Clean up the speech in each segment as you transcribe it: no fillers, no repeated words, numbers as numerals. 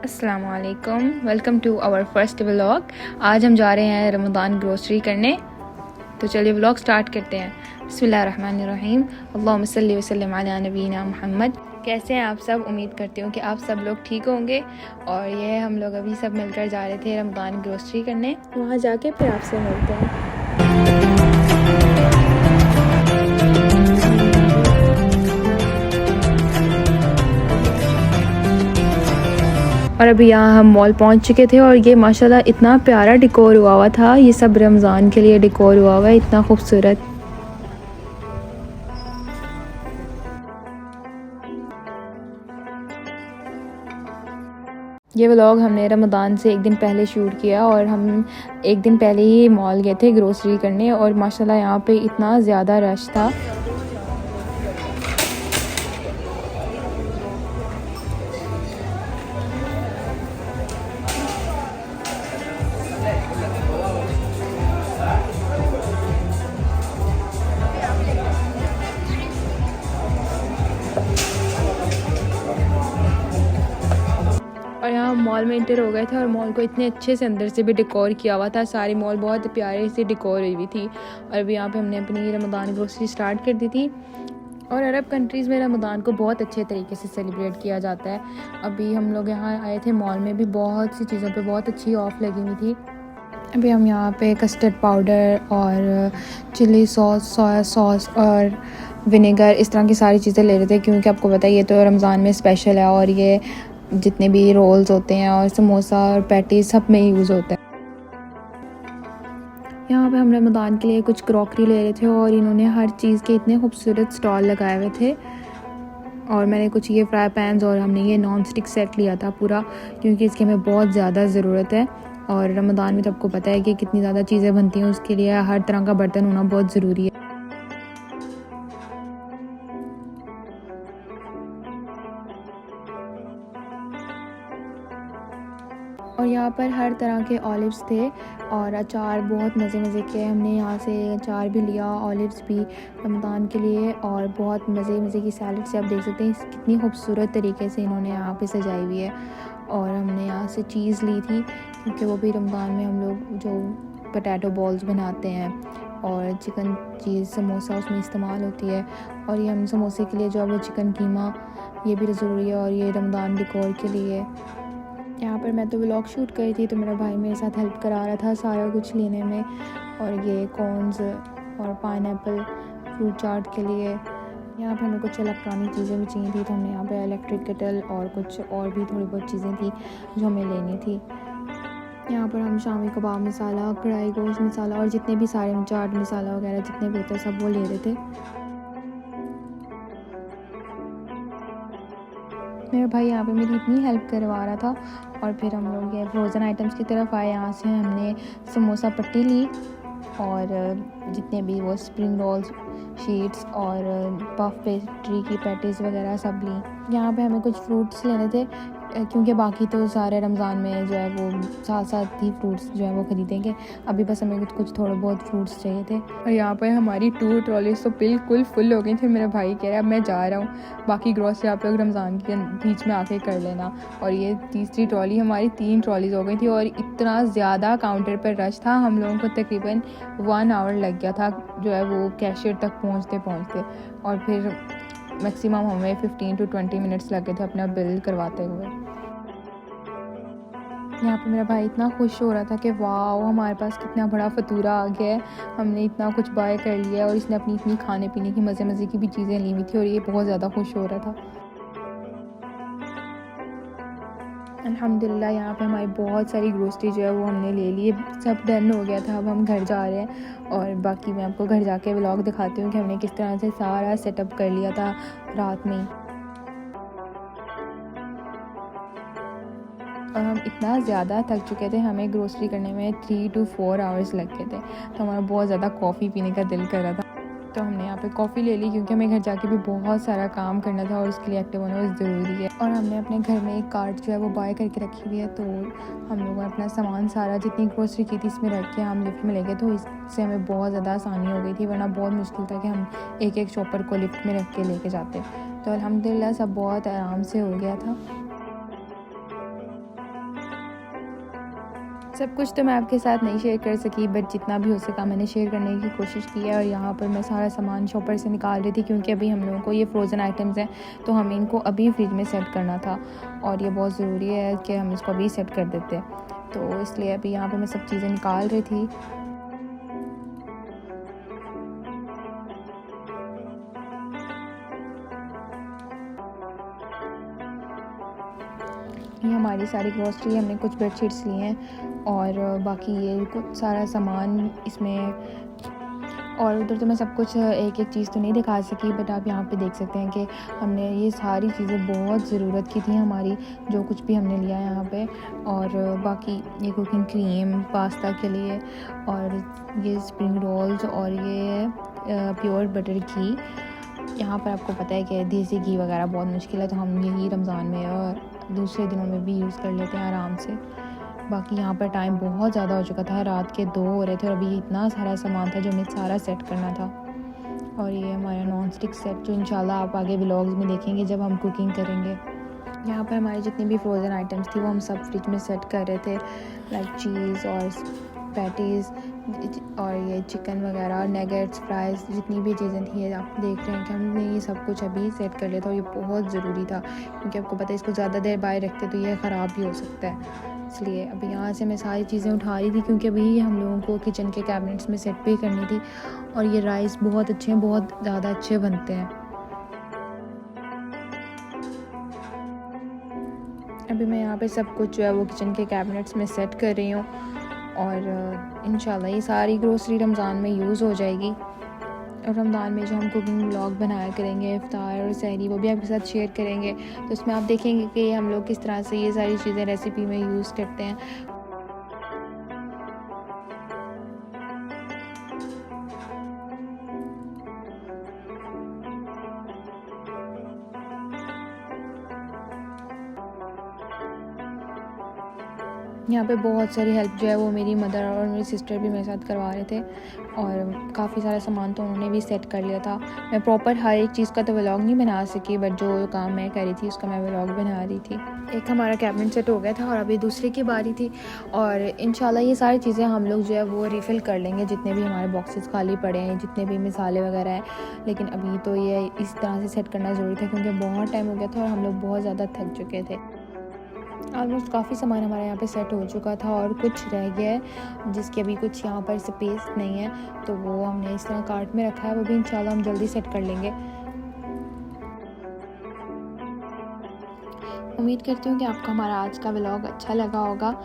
अस्सलामु अलैकुम, welcome to our first vlog. आज हम जा रहे हैं रमज़ान ग्रोसरी करने, तो चलिए व्लॉग स्टार्ट करते हैं। बिस्मिल्लाहिर्रहमानिर्रहीम, अल्लाहुम्मा सल्ली व सल्लिम अला नबीना मुहम्मद। कैसे हैं आप सब? उम्मीद करती हूँ कि आप सब लोग ठीक होंगे। और ये हम लोग अभी सब मिलकर जा रहे थे रमज़ान ग्रोसरी करने, वहाँ जाके फिर आपसे मिलते हैं। और अभी यहाँ हम मॉल पहुँच चुके थे और ये माशाल्लाह इतना प्यारा डेकोर हुआ था। ये सब रमज़ान के लिए डेकोर हुआ है, इतना खूबसूरत। ये व्लॉग हमने रमज़ान से एक दिन पहले शूट किया और हम एक दिन पहले ही मॉल गए थे ग्रोसरी करने और माशाल्लाह यहाँ पे इतना ज़्यादा रश था। और यहाँ मॉल में इंटर हो गए थे और मॉल को इतने अच्छे से अंदर से भी डेकोर किया हुआ था। सारी मॉल बहुत प्यारे से डेकोर हुई हुई थी। और अभी यहाँ पे हमने अपनी रमज़ान ग्रोसरी स्टार्ट कर दी थी। और अरब कंट्रीज़ में रमज़ान को बहुत अच्छे तरीके से सेलिब्रेट किया जाता है। अभी हम लोग यहाँ आए थे, मॉल में भी बहुत सी चीज़ों पे बहुत अच्छी ऑफ़ लगी हुई थी। अभी हम यहाँ पे कस्टर्ड पाउडर और चिली सॉस, सोया सॉस और विनेगर, इस तरह की सारी चीज़ें ले रहे थे, क्योंकि आपको पता है ये तो रमज़ान में स्पेशल है और ये जितने भी रोल्स होते हैं और समोसा और पैटीज सब में यूज़ होता है। यहाँ पे हम रमज़ान के लिए कुछ क्रॉकरी ले रहे थे और इन्होंने हर चीज़ के इतने खूबसूरत स्टॉल लगाए हुए थे। और मैंने कुछ ये फ्राई पैन्स और हमने ये नॉन स्टिक सेट लिया था पूरा, क्योंकि इसकी हमें बहुत ज़्यादा ज़रूरत है। और रमज़ान में तो आपको पता है कि कितनी ज़्यादा चीज़ें बनती हैं, उसके लिए हर तरह का बर्तन होना बहुत ज़रूरी है। और यहाँ पर हर तरह के ऑलिव्स थे और अचार बहुत मज़े के। हमने यहाँ से अचार भी लिया, ऑलिव्स भी रमज़ान के लिए, और बहुत मज़े की सैलड से आप देख सकते हैं कितनी खूबसूरत तरीके से इन्होंने यहाँ पे सजाई हुई है। और हमने यहाँ से चीज़ ली थी, क्योंकि वो भी रमज़ान में हम लोग जो पोटैटो बॉल्स बनाते हैं और चिकन चीज़ समोसा उसमें इस्तेमाल होती है। और ये हम समोसे के लिए जो है वो चिकन कीमा, ये भी ज़रूरी है और ये रमज़ान डेकोर के लिए। यहाँ पर मैं तो व्लॉग शूट कर रही थी, तो मेरा भाई मेरे साथ हेल्प करा रहा था सारा कुछ लेने में। और ये कॉर्न्स और पाइनएप्पल फ्रूट चाट के लिए। यहाँ पे हमें कुछ इलेक्ट्रॉनिक चीज़ें भी चाहिए थी, तो हमने यहाँ पे इलेक्ट्रिक केटल और कुछ और भी थोड़ी बहुत चीज़ें थी जो हमें लेनी थी। यहाँ पर हम शामी कबाब मसाला, कढ़ाई गोश्त मसाला और जितने भी सारे चाट मसाला वगैरह जितने भी होते हैं सब वो ले रहे थे। मेरा भाई यहाँ पे मेरी इतनी हेल्प करवा रहा था। और फिर हम लोग ये फ्रोज़न आइटम्स की तरफ आए। यहाँ से हमने समोसा पट्टी ली और जितने भी वो स्प्रिंग रोल्स शीट्स और पफ पेस्ट्री की पैटीज़ वगैरह सब ली। यहाँ पे हमें कुछ फ्रूट्स लेने थे, क्योंकि बाकी तो सारे रमज़ान में जो है वो साथ ही फ्रूट्स जो है वो ख़रीदेंगे। अभी बस हमें कुछ थोड़े बहुत फ्रूट्स चाहिए थे। और यहाँ पर हमारी 2 ट्रॉलीज तो बिल्कुल फुल हो गई थी। मेरा भाई कह रहा है अब मैं जा रहा हूँ, बाकी ग्रॉसरी आप लोग रमज़ान के बीच में आके कर लेना। और ये तीसरी ट्रॉली हमारी 3 ट्रॉलीज हो गई थी और इतना ज़्यादा काउंटर पर रश था, हम लोगों को तकरीबन 1 आवर लग गया था जो है वो कैशियर तक पहुँचते। और फिर मैक्सिमम हमें 15 to 20 मिनट्स लगे थे अपना बिल करवाते हुए। यहाँ पे मेरा भाई इतना खुश हो रहा था कि वाह हमारे पास कितना बड़ा फतूरा आ गया है, हमने इतना कुछ बाय कर लिया। और इसने अपनी इतनी खाने पीने की मज़े की भी चीज़ें ली हुई थी और ये बहुत ज़्यादा खुश हो रहा था। अल्हम्दुलिल्लाह यहाँ पे हमारी बहुत सारी ग्रोसरी जो है वो हमने ले ली, सब डन हो गया था। अब हम घर जा रहे हैं और बाकी मैं आपको घर जाके व्लॉग दिखाती हूँ कि हमने किस तरह से सारा सेटअप कर लिया था रात में। और हम इतना ज़्यादा थक चुके थे, हमें ग्रोसरी करने में 3 to 4 आवर्स लग गए थे, तो हमारा बहुत ज़्यादा कॉफ़ी पीने का दिल कर रहा था। तो हमने यहाँ पे कॉफ़ी ले ली, क्योंकि हमें घर जाके भी बहुत सारा काम करना था और उसके लिए एक्टिव होना बहुत ज़रूरी है। और हमने अपने घर में एक कार्ट जो है वो बाय करके रखी हुई है, तो हम लोगों ने अपना सामान सारा जितनी ग्रोसरी की थी इसमें रख के हम लिफ्ट में ले गए, तो इससे हमें बहुत ज़्यादा आसानी हो गई थी, वरना बहुत मुश्किल था कि हम एक शॉपर को लिफ्ट में रख के लेके जाते। तो अल्हम्दुलिल्लाह सब बहुत आराम से हो गया था। सब कुछ तो मैं आपके साथ नहीं शेयर कर सकी, बट जितना भी हो सका मैंने शेयर करने की कोशिश की है। और यहाँ पर मैं सारा सामान शॉपर से निकाल रही थी, क्योंकि अभी हम लोगों को ये फ्रोज़न आइटम्स हैं तो हमें इनको अभी फ्रिज में सेट करना था, और ये बहुत ज़रूरी है कि हम इसको अभी सेट कर देते। तो इसलिए अभी यहाँ पर मैं सब चीज़ें निकाल रही थी। ये हमारी सारी ग्रॉसरी, हमने कुछ बेडशीट्स लिए हैं और बाकी ये कुछ सारा सामान इसमें। और उधर तो मैं सब कुछ एक एक चीज़ तो नहीं दिखा सकी, बट आप यहाँ पे देख सकते हैं कि हमने ये सारी चीज़ें बहुत ज़रूरत की थी हमारी, जो कुछ भी हमने लिया यहाँ पे। और बाकी ये कुकिंग क्रीम पास्ता के लिए, और ये स्प्रिंग रोल्स, और ये प्योर बटर घी। यहाँ पर आपको पता है कि देसी घी वगैरह बहुत मुश्किल है, तो हम यही रमज़ान में और दूसरे दिनों में भी यूज़ कर लेते हैं आराम से। बाकी यहाँ पर टाइम बहुत ज़्यादा हो चुका था, रात के 2 हो रहे थे और अभी इतना सारा सामान था जो हमें सारा सेट करना था। और ये हमारा नॉन स्टिक सेट, जो इंशाल्लाह आप आगे व्लॉग्स में देखेंगे जब हम कुकिंग करेंगे। यहाँ पर हमारी जितनी भी फ्रोज़न आइटम्स थी वो हम सब फ्रिज में सेट कर रहे थे, लाइक चीज़ और पैटीज़ और ये चिकन वगैरह, नगेट्स, फ्राइज़, जितनी भी चीज़ें थी आप देख रहे हैं कि हमने ये सब कुछ अभी सेट कर लिया था। और ये बहुत ज़रूरी था, क्योंकि आपको पता है इसको ज़्यादा देर बाहर रखते तो ये ख़राब भी हो सकता है। इसलिए अभी यहाँ से मैं सारी चीज़ें उठा रही थी, क्योंकि अभी हम लोगों को किचन के कैबिनेट्स में सेट भी करनी थी। और ये राइस बहुत अच्छे हैं, बहुत ज़्यादा अच्छे बनते हैं। अभी मैं यहाँ पे सब कुछ जो है वो किचन के कैबिनेट्स में सेट कर रही हूँ, और इंशाल्लाह ये सारी ग्रोसरी रमज़ान में यूज़ हो जाएगी। और रमज़ान में जो हम कुकिंग व्लॉग बनाया करेंगे, इफ्तार और सहरी, वो भी आपके साथ शेयर करेंगे। तो उसमें आप देखेंगे कि हम लोग किस तरह से ये सारी चीज़ें रेसिपी में यूज़ करते हैं। यहाँ पे बहुत सारी हेल्प जो है वो मेरी मदर और मेरी सिस्टर भी मेरे साथ करवा रहे थे, और काफ़ी सारा सामान तो उन्होंने भी सेट कर लिया था। मैं प्रॉपर हर एक चीज़ का तो व्लॉग नहीं बना सकी, बट जो काम मैं कर रही थी उसका मैं व्लॉग बना रही थी। एक हमारा कैबिनेट सेट हो गया था और अभी दूसरे की बारी थी, और इंशाल्लाह ये सारी चीज़ें हम लोग जो है वो रिफ़िल कर लेंगे, जितने भी हमारे बॉक्सेस खाली पड़े हैं, जितने भी मिसाले वगैरह हैं। लेकिन अभी तो ये इस तरह से सेट करना ज़रूरी था, क्योंकि बहुत टाइम हो गया था और हम लोग बहुत ज़्यादा थक चुके थे। ऑलमोस्ट काफ़ी सामान हमारा यहाँ पे सेट हो चुका था, और कुछ रह गया है जिसकी अभी कुछ यहाँ पर स्पेस नहीं है, तो वो हमने इस तरह कार्ट में रखा है। वो भी इंशाल्लाह हम जल्दी सेट कर लेंगे। उम्मीद करती हूँ कि आपको हमारा आज का व्लॉग अच्छा लगा होगा।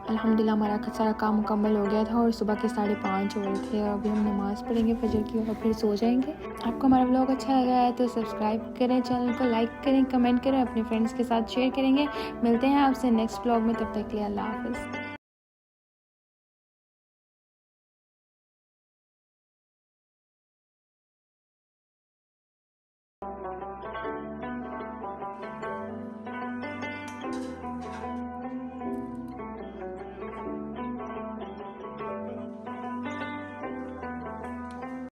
अल्हम्दुलिल्लाह हमारा सारा काम मुकम्मल हो गया था, और सुबह के 5:30 हो रहे थे, और अभी हम नमाज़ पढ़ेंगे फजर की और फिर सो जाएंगे। आपको हमारा व्लॉग अच्छा लगा है तो सब्सक्राइब करें, चैनल को लाइक करें, कमेंट करें, अपने फ्रेंड्स के साथ शेयर करेंगे। मिलते हैं आपसे नेक्स्ट व्लॉग में, तब तक के लिए अल्लाह हाफ़िज़।